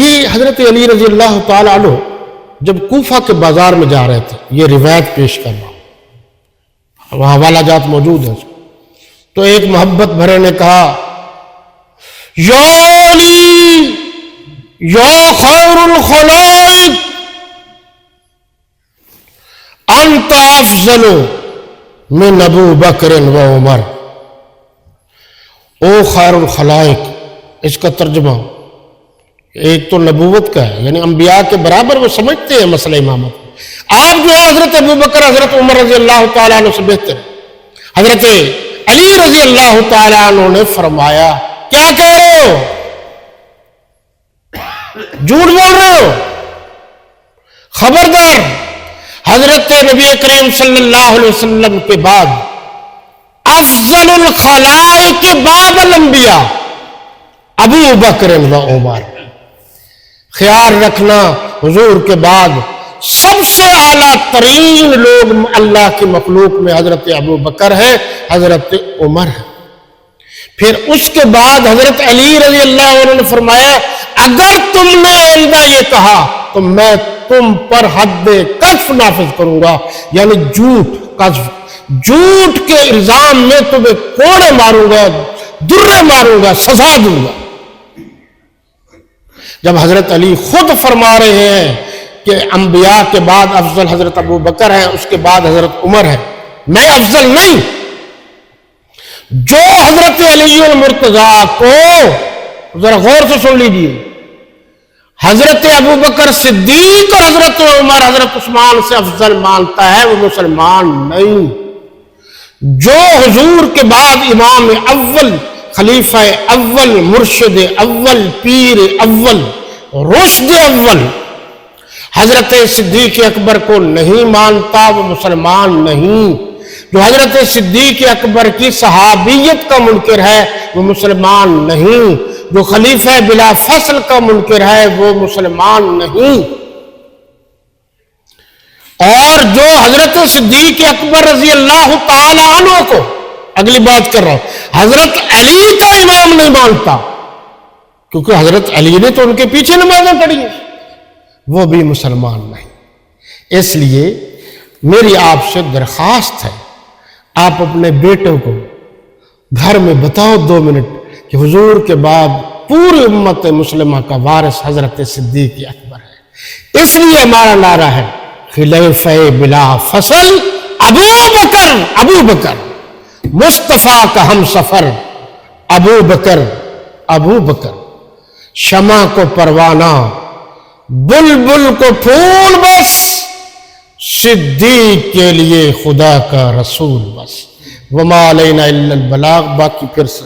یہ حضرت علی رضی اللہ تعالیٰ عنہ جب کوفہ کے بازار میں جا رہے تھے، یہ روایت پیش کر رہا ہوں، وہاں حوالہ جات موجود ہیں، تو ایک محبت بھرے نے کہا یا علی یا خیر الخلائق انت افضل من ابو بکر و عمر۔ او خیر الخلائق، اس کا ترجمہ ایک تو نبوت کا ہے، یعنی انبیاء کے برابر وہ سمجھتے ہیں مسئلہ امامت، آپ جو ہے حضرت ابو بکر حضرت عمر رضی اللہ تعالیٰ عنہ سے بہتر ہے۔ حضرت علی رضی اللہ تعالیٰ عنہ نے فرمایا کیا کہہ رہے ہو، جھوٹ بول رہے ہو، خبردار۔ حضرت نبی کریم صلی اللہ علیہ وسلم کے بعد افضل الخلائق بعد الانبیاء ابو بکر و عمر۔ خیال رکھنا حضور کے بعد سب سے اعلیٰ ترین لوگ اللہ کی مخلوق میں حضرت ابو بکر ہے، حضرت عمر ہے، پھر اس کے بعد حضرت علی رضی اللہ عنہ نے فرمایا اگر تم نے آئندہ یہ کہا تو میں تم پر حد قذف نافذ کروں گا، یعنی جھوٹ کے الزام میں تمہیں کوڑے ماروں گا، درے ماروں گا، سزا دوں گا۔ جب حضرت علی خود فرما رہے ہیں کہ انبیاء کے بعد افضل حضرت ابو بکر ہیں، اس کے بعد حضرت عمر ہے، میں افضل نہیں، جو حضرت علی المرتضیٰ کو ذرا غور سے سن لیجیے، حضرت ابو بکر صدیق اور حضرت عمر حضرت عثمان سے افضل مانتا ہے وہ مسلمان نہیں۔ جو حضور کے بعد امام اول، خلیفہ اول، مرشد اول، پیر اول، رشد اول حضرت صدیق اکبر کو نہیں مانتا وہ مسلمان نہیں۔ جو حضرت صدیق اکبر کی صحابیت کا منکر ہے وہ مسلمان نہیں۔ جو خلیفہ بلا فصل کا منکر ہے وہ مسلمان نہیں۔ اور جو حضرت صدیق اکبر رضی اللہ تعالی عنہ کو، اگلی بات کر رہا ہوں، حضرت علی کا امام نہیں مانتا، کیونکہ حضرت علی نے تو ان کے پیچھے نمازیں پڑھی ہیں، وہ بھی مسلمان نہیں۔ اس لیے میری آپ سے درخواست ہے، آپ اپنے بیٹوں کو گھر میں بتاؤ 2 منٹ کہ حضور کے بعد پوری امت مسلمہ کا وارث حضرت صدیق اکبر ہے۔ اس لیے ہمارا نعرہ ہے خلیفہ بلا فصل ابو بکر مصطفیٰ کا ہم سفر ابو بکر شمع کو پروانہ بلبل کو پھول بس صدیق کے لیے خدا کا رسول بس۔ وما علینا الا البلاغ، باقی پھر سے